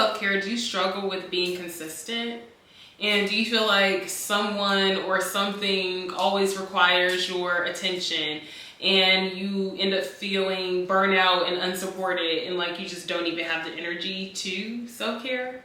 self-care, do you struggle with being consistent? And do you feel like someone or something always requires your attention and you end up feeling burnout and unsupported and like you just don't even have the energy to self-care?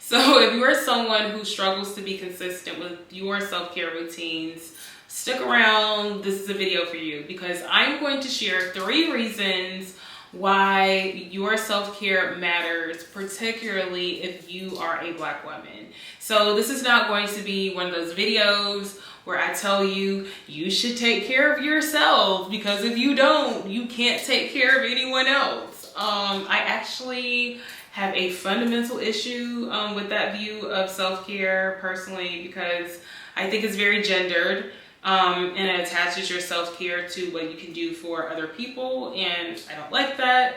So if you are someone who struggles to be consistent with your self-care routines, stick around. This is a video for you because I'm going to share 3 reasons why your self-care matters, particularly if you are a Black woman. So this is not going to be one of those videos where I tell you you should take care of yourself, because if you don't, you can't take care of anyone else. I actually have a fundamental issue with that view of self-care personally, because I think it's very gendered. And it attaches your self-care to what you can do for other people, and I don't like that.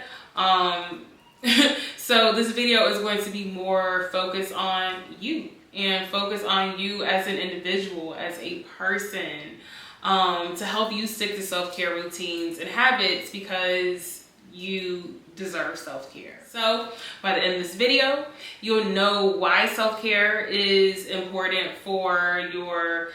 So this video is going to be more focused on you, and focus on you as an individual, as a person, to help you stick to self-care routines and habits, because you deserve self-care. So by the end of this video, you'll know why self-care is important for your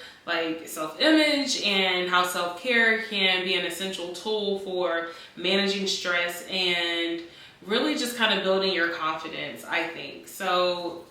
self-image, and how self-care can be an essential tool for managing stress and really just kind of building your confidence, I think. So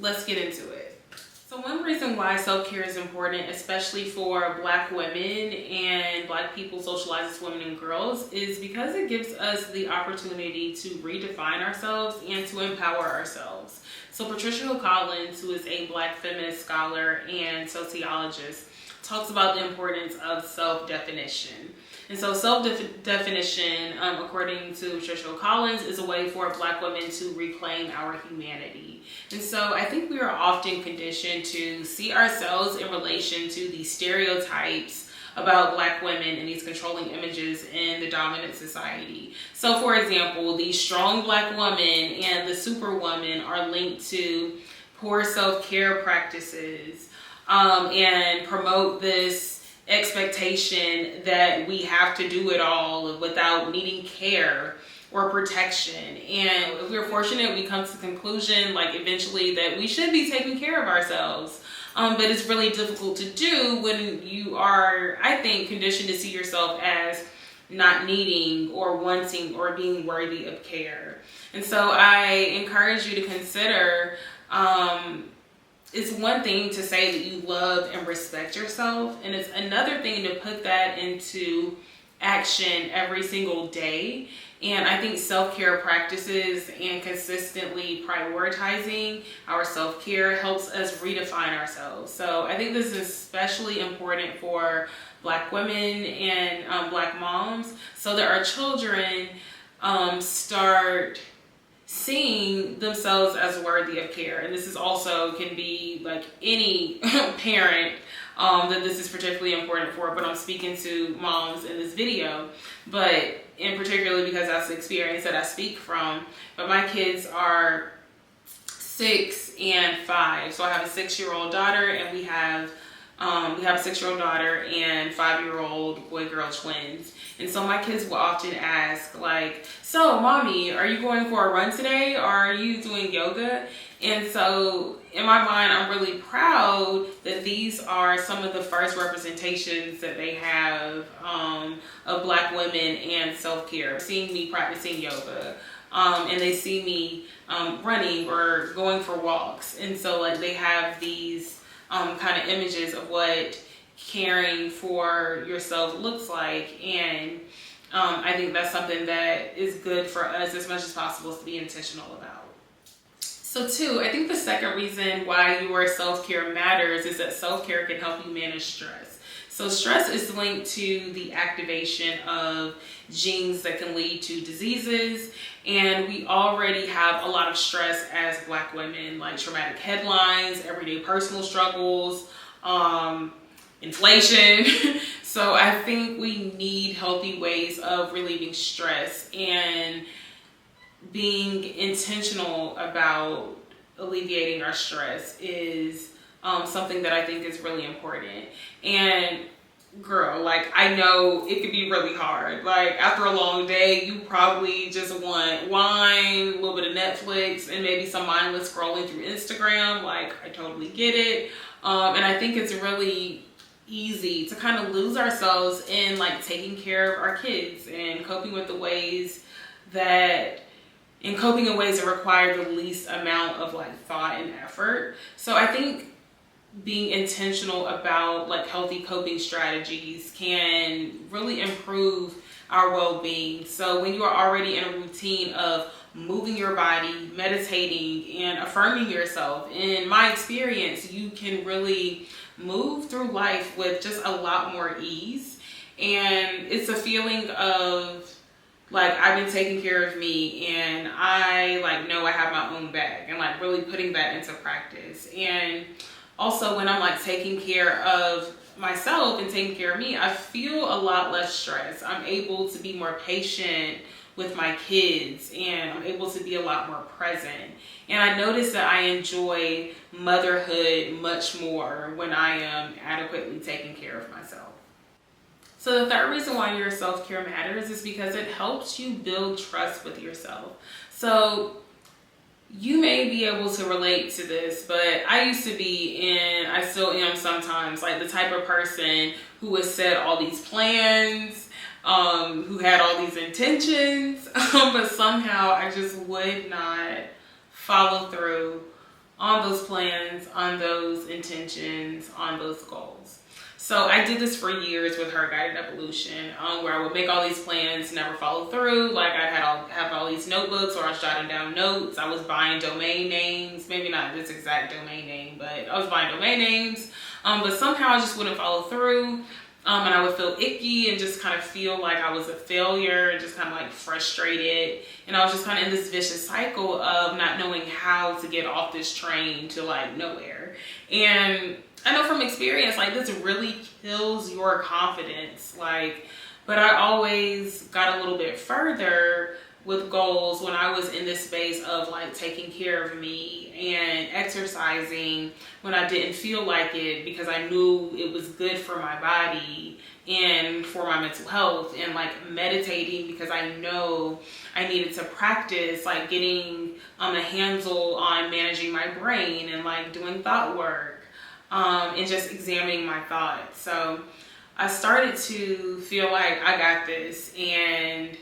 let's get into it. So one reason why self-care is important, especially for Black women and Black people socialized as women and girls, is because it gives us the opportunity to redefine ourselves and to empower ourselves. So Patricia Hill Collins, who is a Black feminist scholar and sociologist, talks about the importance of self-definition. And so self-definition, according to Patricia Hill Collins, is a way for Black women to reclaim our humanity. And so I think we are often conditioned to see ourselves in relation to these stereotypes about Black women and these controlling images in the dominant society. So for example, the strong Black woman and the superwoman are linked to poor self-care practices, and promote this expectation that we have to do it all without needing care or protection. And if we're fortunate, we come to the conclusion eventually that we should be taking care of ourselves. But it's really difficult to do when you are, I think, conditioned to see yourself as not needing or wanting or being worthy of care. And so I encourage you to consider, it's one thing to say that you love and respect yourself, and it's another thing to put that into action every single day. And I think self-care practices and consistently prioritizing our self-care helps us redefine ourselves. So I think this is especially important for Black women and Black moms, so that our children start seeing themselves as worthy of care. And this is also can be any parent that this is particularly important for, but I'm speaking to moms in this video, but in particularly because that's the experience that I speak from. But my kids are 6 and 5. So I have a 6-year-old daughter, and we have a 6-year-old daughter and 5-year-old boy-girl twins. And so my kids will often ask, so mommy, are you going for a run today, or are you doing yoga? And so in my mind, I'm really proud that these are some of the first representations that they have of Black women and self-care. Seeing me practicing yoga, and they see me running or going for walks. And so they have these kind of images of what caring for yourself looks like. And I think that's something that is good for us as much as possible to be intentional about. So 2, I think the second reason why your self-care matters is that self-care can help you manage stress. So stress is linked to the activation of genes that can lead to diseases. And we already have a lot of stress as Black women, like traumatic headlines, everyday personal struggles, inflation. So I think we need healthy ways of relieving stress, and being intentional about alleviating our stress is something that I think is really important. And girl, like, I know it could be really hard. Like, after a long day, you probably just want wine, a little bit of Netflix, and maybe some mindless scrolling through Instagram. Like, I totally get it. And I think it's really easy to kind of lose ourselves in like taking care of our kids and coping in ways that require the least amount of like thought and effort. So I think being intentional about like healthy coping strategies can really improve our well-being. So when you are already in a routine of moving your body, meditating, and affirming yourself, in my experience, you can really move through life with just a lot more ease. And it's a feeling of like, I've been taking care of me, and I like know I have my own bag, and like really putting that into practice. And also when I'm like taking care of myself and taking care of me, I feel a lot less stress. I'm able to be more patient with my kids, and I'm able to be a lot more present. And I notice that I enjoy motherhood much more when I am adequately taking care of myself. So the third reason why your self-care matters is because it helps you build trust with yourself. So you may be able to relate to this, but I used to be, and I still am sometimes, like the type of person who has set all these plans, who had all these intentions, but somehow I just would not follow through on those plans, on those intentions, on those goals. So I did this for years with Her Guided Evolution, where I would make all these plans, never follow through. Like, I'd have all these notebooks, or I was jotting down notes. I was buying domain names, maybe not this exact domain name, but I was buying domain names. But somehow I just wouldn't follow through. And I would feel icky and just kind of feel like I was a failure and just kind of like frustrated. And I was just kind of in this vicious cycle of not knowing how to get off this train to like nowhere. And I know from experience, like, this really kills your confidence. Like, but I always got a little bit further with goals when I was in this space of like taking care of me and exercising when I didn't feel like it, because I knew it was good for my body and for my mental health, and like meditating because I know I needed to practice like getting a handle on managing my brain and like doing thought work, and just examining my thoughts. So I started to feel like I got this, and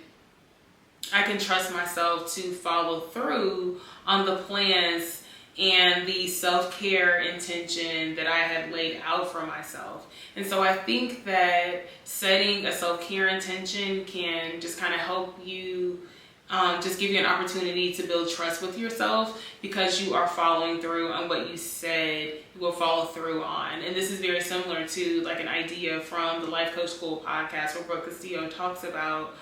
I can trust myself to follow through on the plans and the self-care intention that I had laid out for myself. And so I think that setting a self-care intention can just kind of help you, just give you an opportunity to build trust with yourself, because you are following through on what you said you will follow through on. And this is very similar to like an idea from the Life Coach School podcast, where Brooke Castillo talks about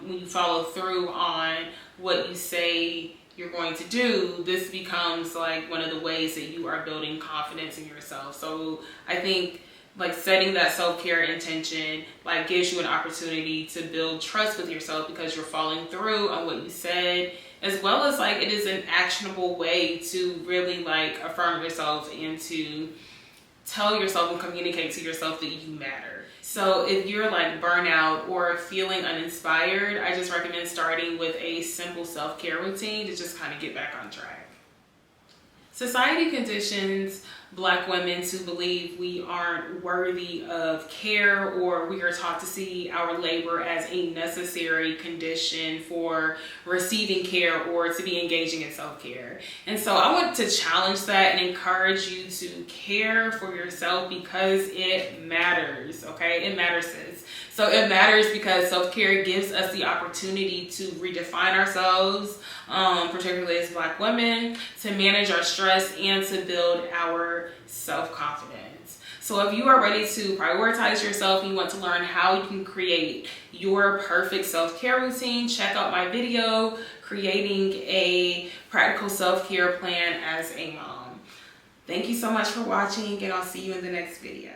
when you follow through on what you say you're going to do, this becomes like one of the ways that you are building confidence in yourself. So I think like setting that self-care intention like gives you an opportunity to build trust with yourself, because you're following through on what you said, as well as like it is an actionable way to really like affirm yourself and to tell yourself and communicate to yourself that you matter. So if you're like burnout or feeling uninspired, I just recommend starting with a simple self-care routine to just kind of get back on track. Society conditions Black women to believe we aren't worthy of care, or we are taught to see our labor as a necessary condition for receiving care or to be engaging in self-care. And so I want to challenge that and encourage you to care for yourself, because it matters, okay? It matters, sis. So it matters because self-care gives us the opportunity to redefine ourselves, particularly as Black women, to manage our stress and to build our self-confidence. So if you are ready to prioritize yourself and you want to learn how you can create your perfect self-care routine, check out my video, Creating a Practical Self-Care Plan as a Mom. Thank you so much for watching, and I'll see you in the next video.